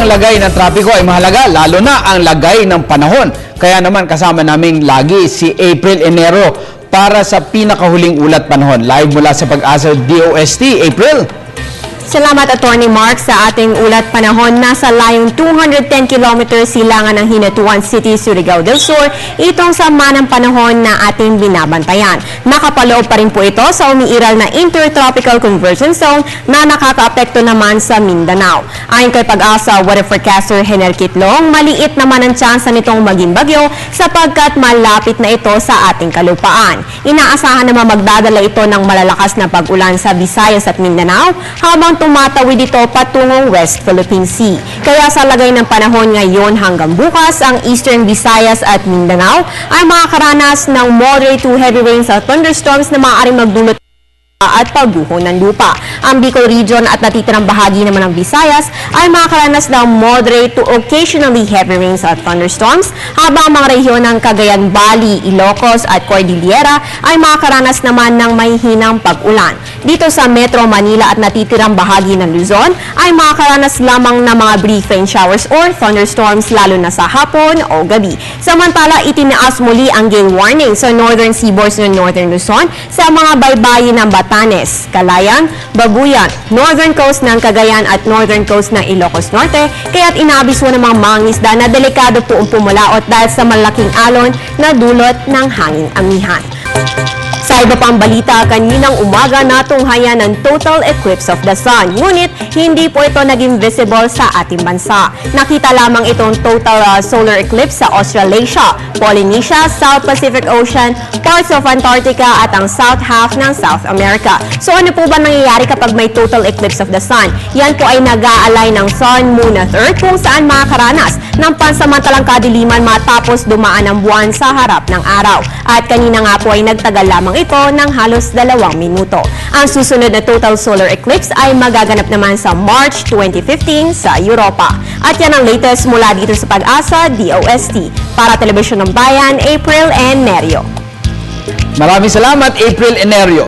ang lagay ng trapiko ay mahalaga, lalo na ang lagay ng panahon. Kaya naman kasama naming lagi si April Enero para sa pinakahuling ulat panahon. Live mula sa Pag-asa DOST. April! Salamat, Attorney Mark, sa ating ulat panahon. Nasa layong 210 kilometers silangan ng Hinatuan City, Surigao del Sur, itong sama ng panahon na ating binabantayan. Nakapaloob pa rin po ito sa umiiral na Intertropical Convergence Zone na nakakaapekto naman sa Mindanao. Ayon kay Pag-asa weather forecaster Henel Kitlong, maliit naman ang tsansa nitong maging bagyo sapagkat malapit na ito sa ating kalupaan. Inaasahan naman magdadala ito ng malalakas na pag-ulan sa Visayas at Mindanao habang tumatawid ito patungong West Philippine Sea. Kaya sa lagay ng panahon ngayon hanggang bukas, ang Eastern Visayas at Mindanao ay makakaranas ng moderate to heavy rains at thunderstorms na maaaring magdulot at pagguho ng lupa. Ang Bicol Region at natitirang bahagi naman ng Visayas ay makakaranas ng moderate to occasionally heavy rains at thunderstorms, habang ang mga rehiyon ng Cagayan Valley, Ilocos at Cordillera ay makakaranas naman ng may hinang pag-ulan. Dito sa Metro Manila at natitirang bahagi ng Luzon ay makakaranas lamang ng mga brief rain showers or thunderstorms lalo na sa hapon o gabi. Samantala, itinaas muli ang gale warning sa northern seaboards ng Northern Luzon sa mga baybayin ng Batanes, Calayan, Babuyan, northern coast ng Cagayan at northern coast ng Ilocos Norte, kaya't inaabiso ng mga mangingisda na delikado po ang pumulaot dahil sa malaking alon na dulot ng hanging amihan. Sa iba pang balita, kaninang umaga natunghayan ng total eclipse of the sun. Ngunit, hindi po ito naging visible sa ating bansa. Nakita lamang itong total solar eclipse sa Australasia, Polynesia, South Pacific Ocean, parts of Antarctica at ang south half ng South America. So ano po ba nangyayari kapag may total eclipse of the sun? Yan po ay nag-aalay ng sun, moon at earth kung saan makakaranas ng pansamantalang kadiliman matapos dumaan ang buwan sa harap ng araw. At kanina nga po ay nagtagal lamang ito ng halos 2 minuto. Ang susunod na total solar eclipse ay magaganap naman sa March 2015 sa Europa. At yan ang latest mula dito sa Pag-asa DOST. Para Telebisyon ng Bayan, April Enero. Maraming salamat, April Enero.